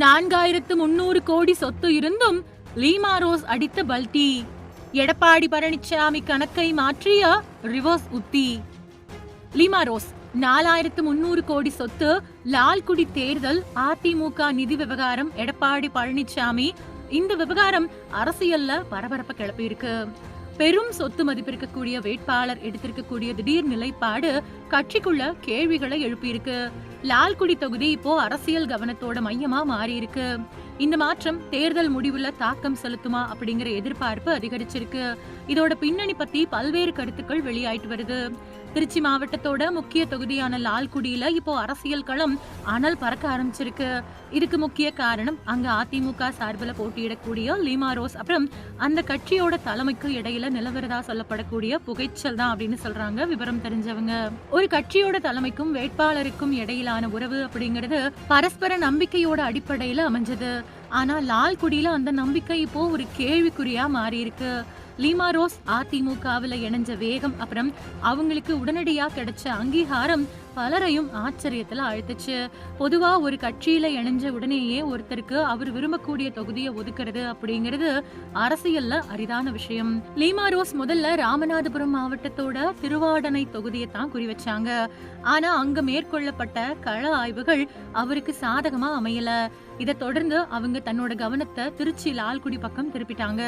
4300 கோடி சொத்து இருந்தும் லீமா ரோஸ் அடித்த பல்டி. எடப்பாடி பழனிசாமி கணக்கை மாற்றிய ரிவர்ஸ் உத்தி. லீமா ரோஸ் 4300 கோடி சொத்து, லால்குடி தேர்தல், அதிமுக நிதி விவகாரம், எடப்பாடி பழனிசாமி. இந்த விவகாரம் அரசியல்ல பரபரப்பை கிளப்பி இருக்கு. பெரும் சொத்து மதிப்பிருக்கக்கூடிய வேட்பாளர் எடுத்திருக்கக்கூடிய திடீர் நிலைப்பாடு கட்சிக்குள்ள கேள்விகளை எழுப்பியிருக்கு. லால்குடி தொகுதி இப்போ அரசியல் கவனத்தோட மையமா மாறி இருக்கு. இந்த மாற்றம் தேர்தல் முடிவுல தாக்கம் செலுத்துமா அப்படிங்கிற எதிர்பார்ப்பு அதிகரிச்சிருக்கு. இதோட பின்னணி பத்தி பல்வேறு கருத்துக்கள் வெளியாயிட்டு வருது. திருச்சி மாவட்டத்தோட முக்கிய தொகுதியான லால்குடியில இப்போ அரசியல் களம் அனல் பறக்க ஆரம்பிச்சிருக்கு. இதுக்கு முக்கிய காரணம் அங்க அதிமுக சார்பில் போட்டியிடக்கூடிய லீமா ரோஸ் அப்புறம் அந்த கட்சியோட தலைமைக்கு இடையில நிலவரதா சொல்லப்படக்கூடிய புகைச்சல் தான் அப்படின்னு சொல்றாங்க விவரம் தெரிஞ்சவங்க. ஒரு கட்சியோட தலைமைக்கும் வேட்பாளருக்கும் இடையிலான உறவு அப்படிங்கிறது பரஸ்பர நம்பிக்கையோட அடிப்படையில அமைஞ்சது. ஆனா லால்குடியில அந்த நம்பிக்கை இப்போ ஒரு கேள்விக்குறியா மாறி இருக்கு. லீமா ரோஸ் அதிமுகவில் இணைஞ்ச வேகம் அப்புறம் அவங்களுக்கு உடனடியா கிடைச்ச அங்கீகாரம் பலரையும் ஆச்சரியத்துல அழுத்துச்சு. பொதுவா ஒரு கட்சியில இணைஞ்ச உடனேயே ஒருத்தருக்கு அவர் விரும்பக்கூடிய தொகுதியை ஒதுக்குறது அப்படிங்கிறது அரசியல்ல அரிதான விஷயம். லீமா ரோஸ் முதல்ல ராமநாதபுரம் மாவட்டத்தோட திருவாடனை தொகுதியை தான் குறி வச்சாங்க. ஆனா அங்க மேற்கொள்ளப்பட்ட கள ஆய்வுகள் அவருக்கு சாதகமா அமையல. இதை தொடர்ந்து அவங்க தன்னோட கவனத்தை திருச்சி லால்குடி பக்கம் திருப்பிட்டாங்க.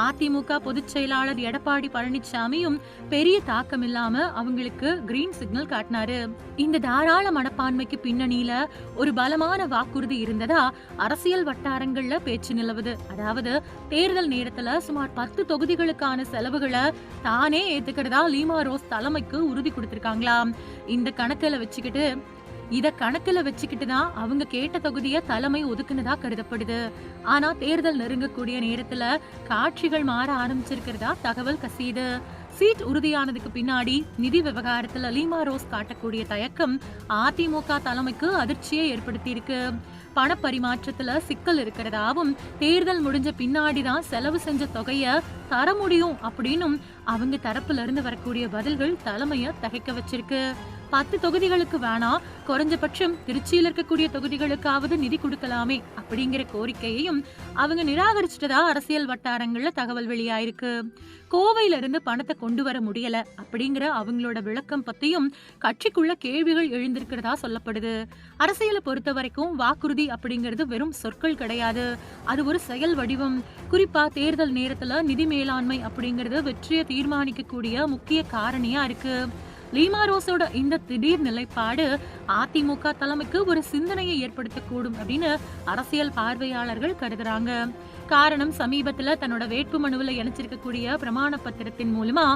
அதிமுக பொதுச் செயலாளர் எடப்பாடி பழனிசாமியும் பெரிய தாக்கம் இல்லாம அவங்களுக்கு கிரீன் சிக்னல் காட்டினாரு. இந்த தாராள மனப்பான்மைக்கு பின்னணியில ஒரு பலமான வாக்குறுதி இருந்ததா அரசியல் வட்டாரங்கள்ல பேச்சு நிலவுது. அதாவது தேர்தல் நேரத்துல சுமார் 10 தொகுதிகளுக்கான செலவுகளை தானே ஏத்துக்கிறதா லீமா ரோஸ் தலைமைக்கு உறுதி கொடுத்திருக்காங்களாம். இந்த கணக்குல வச்சுக்கிட்டு தான் அவங்க கேட்ட தொகுதியை தலைமை ஒதுக்குனதா கருதப்படுது. ஆனா தேர்தல் நெருங்கக்கூடிய நேரத்துல காட்சிகள் மாற ஆரம்பிச்சிருக்கிறதா தகவல் கசியுது. சீட் உறுதியானதுக்கு பின்னாடி நிதி விவகாரத்துல லீமா ரோஸ் காட்டக்கூடிய தயக்கம் அதிமுக தலைமைக்கு அதிர்ச்சியை ஏற்படுத்தி இருக்கு. பணப்பரிமாற்றத்துல சிக்கல் இருக்கிறதாவும் தேர்தல் முடிஞ்ச பின்னாடிதான் செலவு செஞ்ச தொகைய தர முடியும் அப்படின்னும் அவங்க தரப்புல இருந்து வரக்கூடிய பதில்கள் தலைமைய தகைக்க வச்சிருக்கு. 10 தொகுதிகளுக்கு வேணா, குறைஞ்சபட்சம் திருச்சியில் இருக்கக்கூடிய தொகுதிகளுக்காவது நிதி கொடுக்கலாமே அப்படிங்கிற கோரிக்கையையும் அவங்க நிராகரிச்சிட்டதா அரசியல் வட்டாரங்கள்ல தகவல் வெளியாயிருக்கு. கோவையில இருந்து பணத்தை கொண்டு வர முடியல அப்படிங்கிற அவங்களோட விளக்கம் பத்தியும் கட்சிக்குள்ள கேள்விகள் எழுந்திருக்கிறதா சொல்லப்படுது. அரசியலை பொறுத்த வரைக்கும் வாக்குறுதி அப்படிங்கிறது வெறும் சொற்கள் கிடையாது, அது ஒரு செயல் வடிவம். குறிப்பா தேர்தல் நேரத்துல நிதி மேலாண்மை அப்படிங்கிறது வெற்றியை தீர்மானிக்க கூடிய முக்கிய காரணியா இருக்கு. லீமா ரோஸோட இந்த திடீர் நிலைப்பாடு அதிமுக தலைமைக்கு ஒரு சிந்தனையை ஏற்படுத்தக்கூடும் அப்படின்னு அரசியல் பார்வையாளர்கள் கருதுறாங்க. காரணம், சமீபத்துல தன்னோட வேட்பு மனுவில் இணைச்சிருக்கக்கூடிய பிரமாண பத்திரத்தின் மூலமா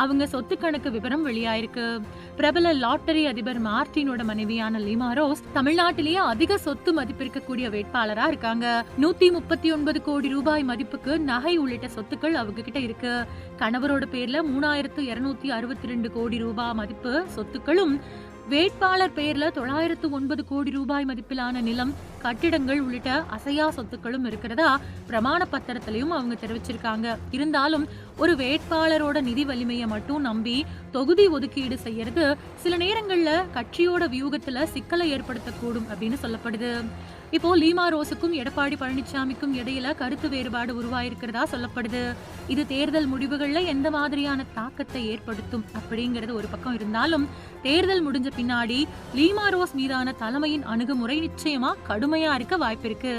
அவங்க சொத்து கணக்கு விவரம் வெளியாயிருக்கு. பிரபல லாட்டரி அதிபர் மார்டினோட மனைவியான லீமா ரோஸ் தமிழ்நாட்டிலேயே அதிக சொத்து மதிப்பிருக்கக்கூடிய வேட்பாளரா இருக்காங்க. 139 கோடி ரூபாய் மதிப்புக்கு நகை உள்ளிட்ட சொத்துக்கள் அவங்க கிட்ட இருக்கு. கணவரோட பேர்ல 3262 கோடி ரூபாய் மதிப்பு சொத்துக்களும், வேட்பாளர் பேர்ல 909 கோடி ரூபாய் மதிப்பிலான நிலம், கட்டிடங்கள் உள்ளிட்ட அசையா சொத்துக்களும் இருக்கிறதா பிரமாண பத்திரத்திலையும் அவங்க தெரிவிச்சிருக்காங்க. இருந்தாலும் ஒரு வேட்பாளரோட நிதி வலிமையை மட்டும் நம்பி தொகுதி ஒதுக்கீடு செய்யறது சில நேரங்கள்ல கட்சியோட வியூகத்துல சிக்கலை ஏற்படுத்தக்கூடும் அப்படின்னு சொல்லப்படுது. இப்போ லீமா ரோஸுக்கும் எடப்பாடி பழனிசாமிக்கும் இடையில கருத்து வேறுபாடு உருவாயிருக்கிறதா சொல்லப்படுது. இது தேர்தல் முடிவுகள்ல எந்த மாதிரியான தாக்கத்தை ஏற்படுத்தும் அப்படிங்கிறது ஒரு பக்கம் இருந்தாலும், தேர்தல் முடிஞ்ச பின்னாடி லீமா ரோஸ் மீதான தலைமையின் அணுகுமுறை நிச்சயமா கடுமையா இருக்க வாய்ப்பிருக்கு.